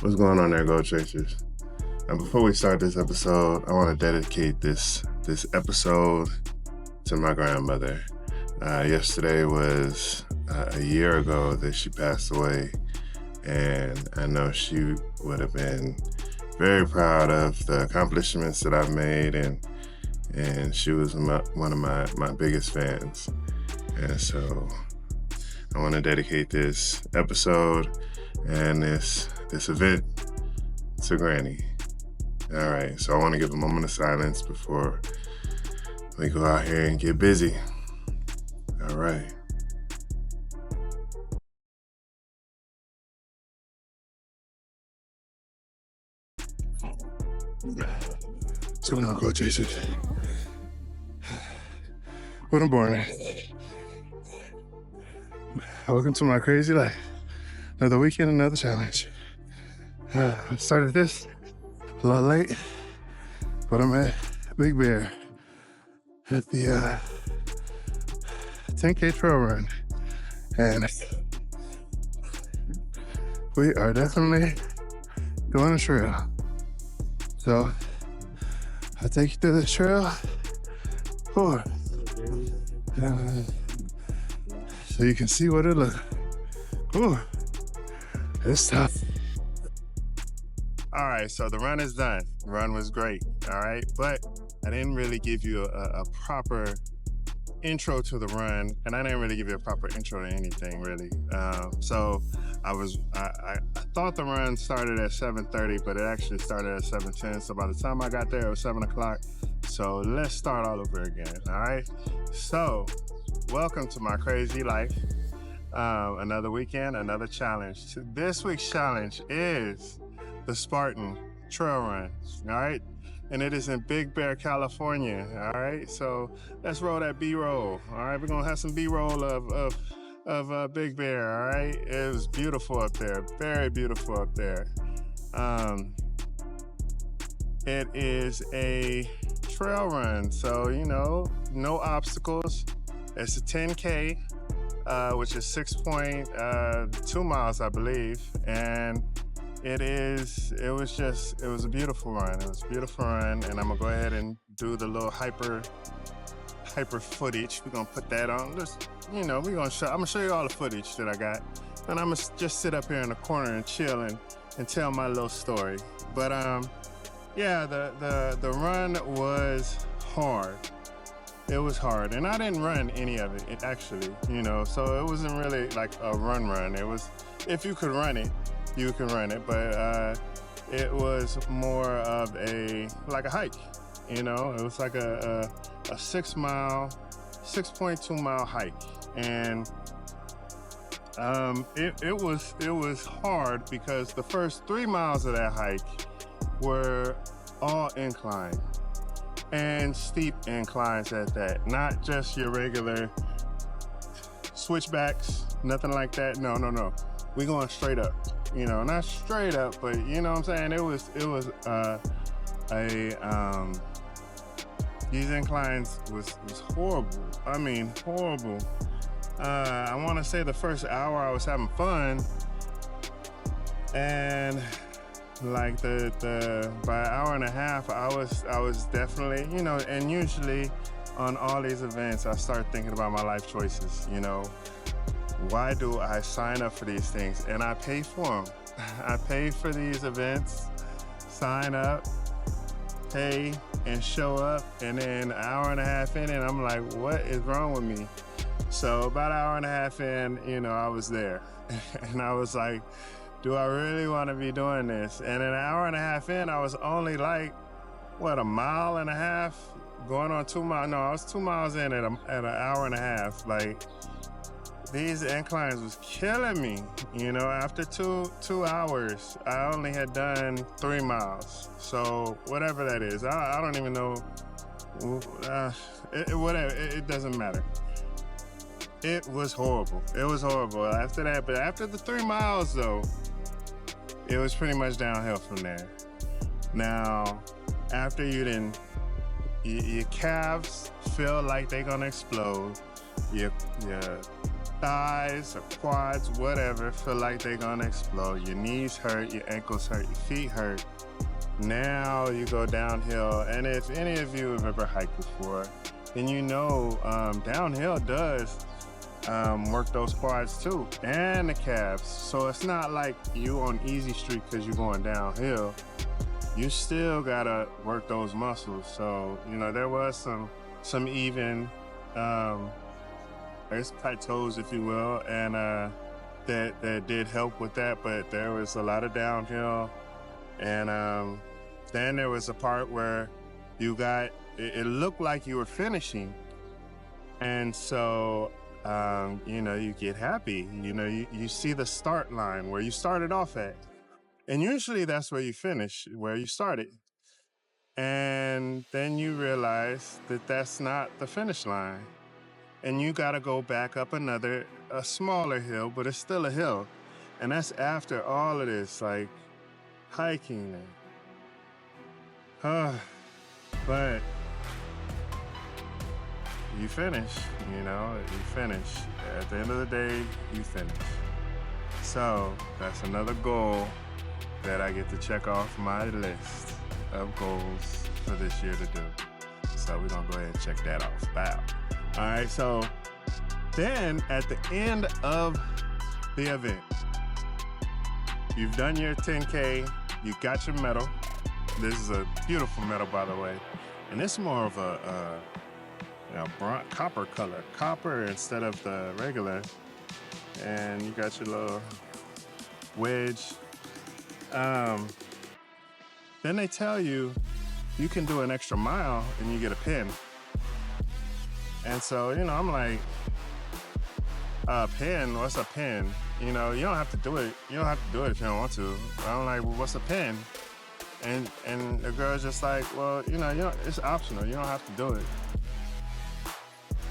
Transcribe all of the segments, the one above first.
What's going on there, Goal Chasers? And before we start this episode, I want to dedicate this episode to my grandmother. Yesterday was a year ago that she passed away, and I know she would have been very proud of the accomplishments that I've made, and she was one of my biggest fans. And so I want to dedicate this episode and this event to Granny. All right, so I want to give a moment of silence before we go out here and get busy. All right. What's going on, Goal Chasers? What a morning. Welcome to my crazy life. Another weekend, another challenge. I started this a lot late, but I'm at Big Bear at the 10K trail run, and we are definitely doing a trail. So I'll take you through the trail so you can see what it looks. Ooh, it's tough. All right, so the run is done. The run was great, all right? But I didn't really give you a proper intro to the run, and I didn't really give you a proper intro to anything, really. So I thought the run started at 7:30, but it actually started at 7:10. So by the time I got there, it was 7 o'clock. So let's start all over again, all right? So welcome to my crazy life. Another weekend, another challenge. This week's challenge is the Spartan trail run, all right? And it is in Big Bear, California, all right? So let's roll that B-roll, all right? We're gonna have some B-roll of Big Bear, all right? It was beautiful up there, very beautiful up there. It is a trail run, so, you know, no obstacles. It's a 10K, which is 6.2 miles, I believe, and it was a beautiful run. It was a beautiful run, and I'm gonna go ahead and do the little hyper footage. We're gonna put that on. Just, you know, I'm gonna show you all the footage that I got, and I'm gonna just sit up here in the corner and chill and tell my little story. But yeah, the run was hard. It was hard, and I didn't run any of it actually, you know, so it wasn't really like a run. It was, if you could run it, you can run it, but it was more of a hike, you know. It was like a 6.2 mile hike, and it was hard because the first 3 miles of that hike were all incline. And steep inclines at that, not just your regular switchbacks, nothing like that. No. We going straight up, you know, not straight up, but you know what I'm saying? It was these inclines was horrible. I mean, horrible. I want to say the first hour I was having fun, and like by an hour and a half, I was definitely, you know, and usually on all these events, I start thinking about my life choices, you know. Why do I sign up for these things? And I pay for them. I pay for these events, sign up, pay, and show up, and then an hour and a half in, and I'm like, what is wrong with me? So about an hour and a half in, you know, I was there, and I was like, do I really want to be doing this? And an hour and a half in, I was only like, what, a mile and a half? Going on 2 miles? No, I was 2 miles in at an hour and a half. Like, these inclines was killing me. You know, after two hours, I only had done 3 miles. So whatever that is, I don't even know. Whatever, it doesn't matter. It was horrible. It was horrible after that. But after the 3 miles, though, it was pretty much downhill from there. Now, after your calves feel like they're gonna explode, your thighs or quads, whatever, feel like they're gonna explode. Your knees hurt, your ankles hurt, your feet hurt. Now you go downhill, and if any of you have ever hiked before, then you know downhill does work those quads too, and the calves. So it's not like you on easy street because you're going downhill. You still gotta work those muscles. So, you know, there was some even, I guess tight toes, if you will, and that did help with that, but there was a lot of downhill. And then there was a part where it looked like you were finishing. And so, you know, you get happy, you know, you see the start line where you started off at. And usually that's where you finish, where you started. And then you realize that that's not the finish line. And you got to go back up a smaller hill, but it's still a hill. And that's after all of this, like hiking and, but you finish, you know, you finish. At the end of the day, you finish. So that's another goal that I get to check off my list of goals for this year to do. So we're gonna go ahead and check that off. Wow. All right, so then at the end of the event, you've done your 10K, you got your medal. This is a beautiful medal, by the way. And it's more of a copper color, copper instead of the regular. And you got your little wedge. Then they tell you can do an extra mile and you get a pin. And so, you know, I'm like, a pin? What's a pin? You know, you don't have to do it. You don't have to do it if you don't want to. I'm like, well, what's a pin? And the girl's just like, well, you know, it's optional. You don't have to do it.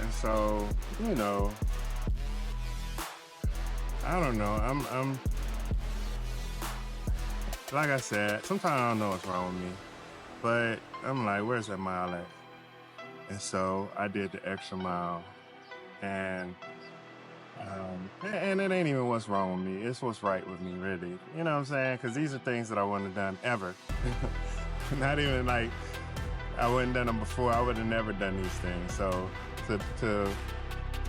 And so, you know, I don't know. I'm like I said, sometimes I don't know what's wrong with me, but I'm like, where's that mile at? And so I did the extra mile, and it ain't even what's wrong with me. It's what's right with me, really. You know what I'm saying? Because these are things that I wouldn't have done ever. Not even like I wouldn't have done them before. I would have never done these things. So to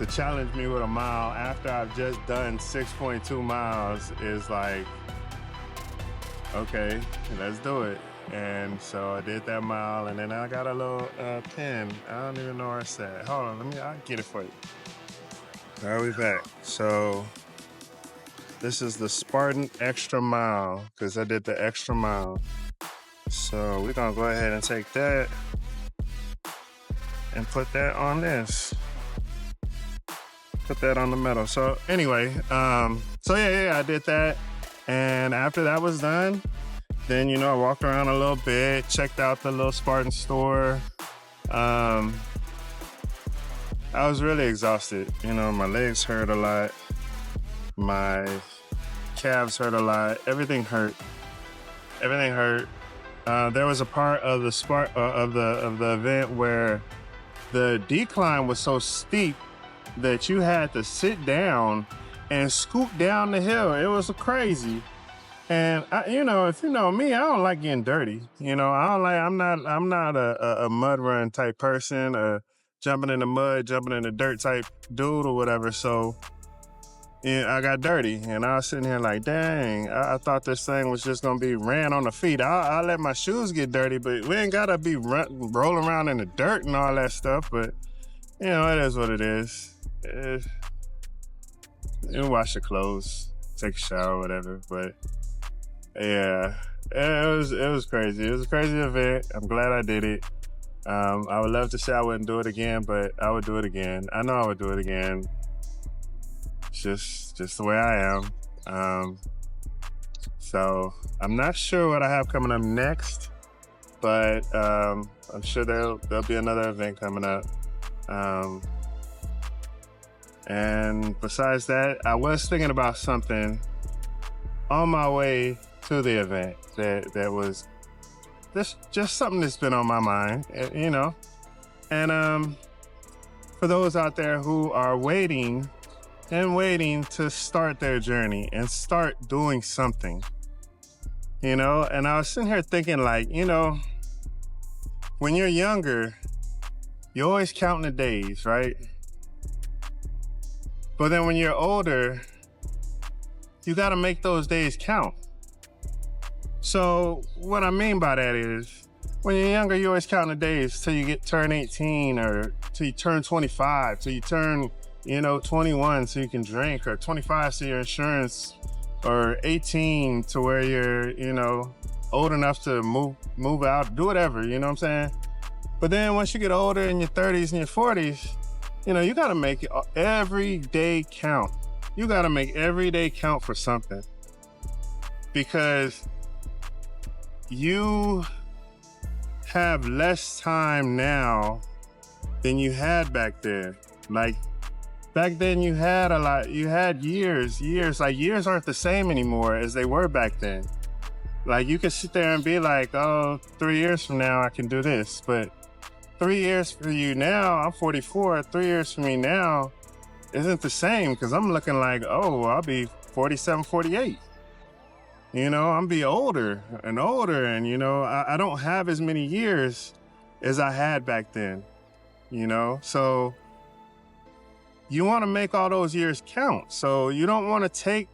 challenge me with a mile after I've just done 6.2 miles is like, okay, let's do it. And so I did that mile, and then I got a little pin. I don't even know where it's at. Hold on, I'll get it for you. All right, we back. So this is the Spartan extra mile, because I did the extra mile. So we're gonna go ahead and take that and put that on this. Put that on the medal. So anyway, so yeah, I did that. And after that was done, then, you know, I walked around a little bit, checked out the little Spartan store. I was really exhausted. You know, my legs hurt a lot. My calves hurt a lot. Everything hurt. Everything hurt. There was a part of the event where the decline was so steep that you had to sit down and scoop down the hill. It was crazy. And you know, if you know me, I don't like getting dirty. You know, I'm not a mud run type person, jumping in the mud, jumping in the dirt type dude or whatever. So yeah, I got dirty, and I was sitting here like, dang, I thought this thing was just gonna be ran on the feet. I'll let my shoes get dirty, but we ain't gotta be rolling around in the dirt and all that stuff. But you know, it is what it is. You wash your clothes, take a shower, whatever. But yeah, it was crazy. It was a crazy event. I'm glad I did it. I would love to say I wouldn't do it again, but I would do it again. I know I would do it again. It's just the way I am. So I'm not sure what I have coming up next, but I'm sure there'll be another event coming up. And besides that, I was thinking about something on my way to the event that was just something that's been on my mind, you know. And for those out there who are waiting and waiting to start their journey and start doing something, And I was sitting here thinking, like, when you're younger, you're always counting the days, right? But then when you're older, you got to make those days count. So what I mean by that is, when you're younger, you always counting the days till you turn 18, or till you turn 25, till you turn, 21 so you can drink, or 25 so your insurance, or 18 to where you're, old enough to move out, do whatever, you know what I'm saying? But then once you get older, in your 30s and your 40s, you got to make every day count. You got to make every day count for something, because you have less time now than you had back then. Like, back then you had a lot, you had years, like years aren't the same anymore as they were back then. Like, you can sit there and be like, oh, 3 years from now I can do this, but 3 years for you now, I'm 44, 3 years for me now isn't the same, because I'm looking like, oh, I'll be 47, 48. I'm be older, and I don't have as many years as I had back then, So you want to make all those years count. So you don't want to take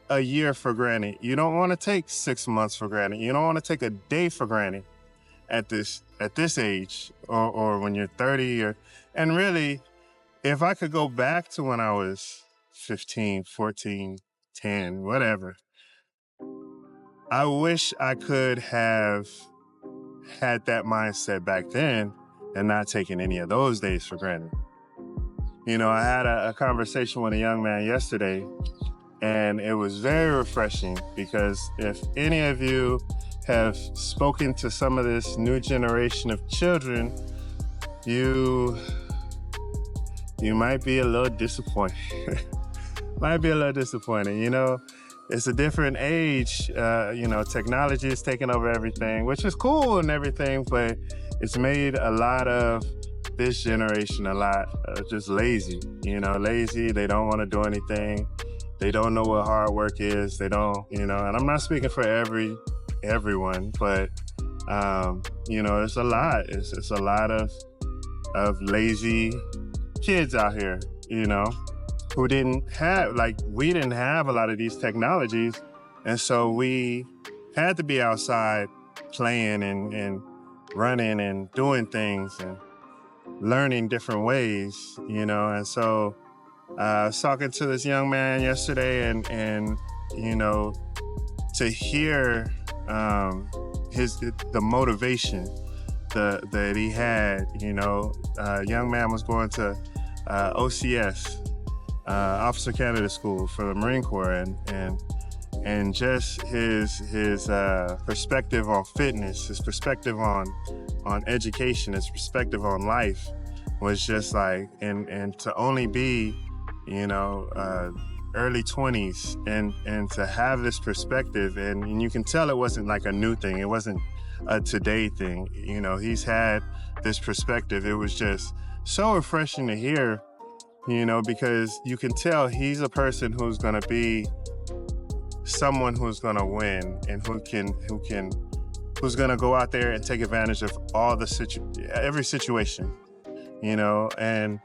a year for granted. You don't want to take 6 months for granted. You don't want to take a day for granted at this age, or when you're 30. And really, if I could go back to when I was 15, 14, 10, whatever, I wish I could have had that mindset back then and not taking any of those days for granted. I had a conversation with a young man yesterday, and it was very refreshing, because if any of you have spoken to some of this new generation of children, you might be a little disappointed. It's a different age. Technology is taking over everything, which is cool and everything, but it's made a lot of this generation a lot just lazy. Lazy. They don't want to do anything. They don't know what hard work is. They don't, and I'm not speaking for everyone, but it's a lot. It's a lot of lazy kids out here, who didn't have, we didn't have a lot of these technologies. And so we had to be outside playing and running and doing things and learning different ways, And so I was talking to this young man yesterday, and to hear the motivation that he had, young man was going to OCS, Officer Candidate School for the Marine Corps, and just his perspective on fitness, his perspective on education, his perspective on life was just like, and to only be, early 20s, and to have this perspective, and you can tell it wasn't like a new thing. It wasn't a today thing. He's had this perspective. It was just so refreshing to hear, because you can tell he's a person who's going to be someone who's going to win, and who's going to go out there and take advantage of every situation, and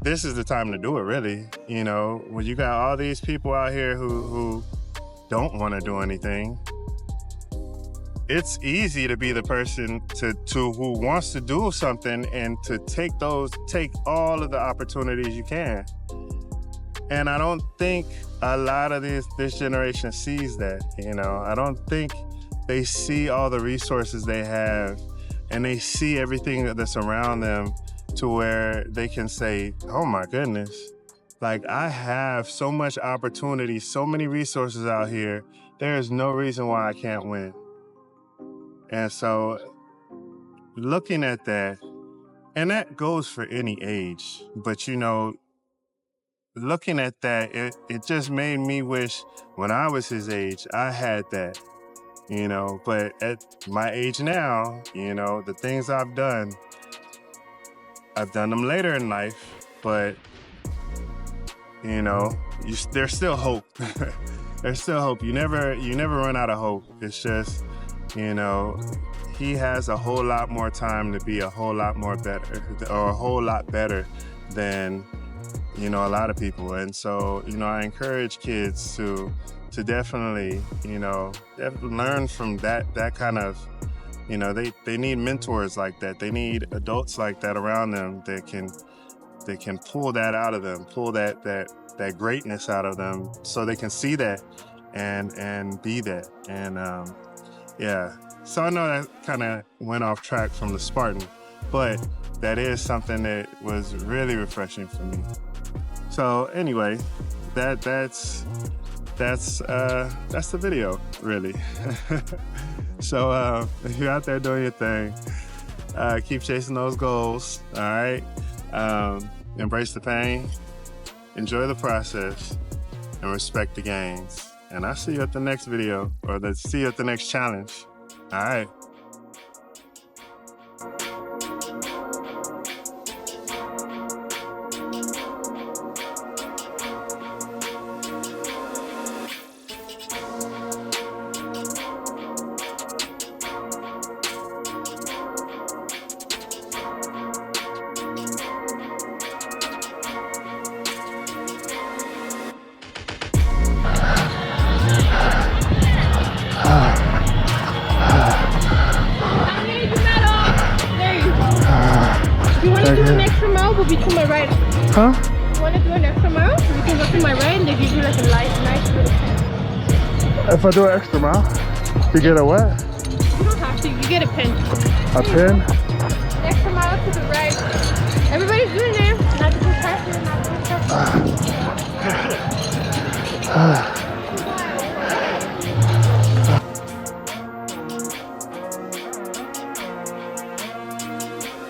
this is the time to do it, really. When you got all these people out here who don't want to do anything, it's easy to be the person to who wants to do something, and to take all of the opportunities you can. And I don't think a lot of this generation sees that. I don't think they see all the resources they have, and they see everything that's around them, to where they can say, oh my goodness, like, I have so much opportunity, so many resources out here. There is no reason why I can't win. And so looking at that, and that goes for any age, but looking at that, it just made me wish when I was his age, I had that, but at my age now, the things I've done them later in life, but you know, there's still hope. There's still hope. You never run out of hope. It's just, you know, he has a whole lot more time to be a whole lot more better, or a whole lot better than, you know, a lot of people. And so, you know, I encourage kids to definitely, you know, learn from that kind of, you know, they need mentors like that. They need adults like that around them that can pull that out of them, pull that greatness out of them, so they can see that and be that. And yeah, so I know that kind of went off track from the Spartan, but that is something that was really refreshing for me. So anyway, that's the video, really. So if you're out there doing your thing, keep chasing those goals, all right? Embrace the pain, enjoy the process, and respect the gains. And I'll see you at the next video, or see you at the next challenge. All right. Will be to my right. Huh? You want to do an extra mile? You can go to my right and they give you like a nice little pen. If I do an extra mile, you get a what? You don't have to. You get a pen. A pen? Extra mile to the right. Everybody's doing it. Not to put pressure. Not to put pressure.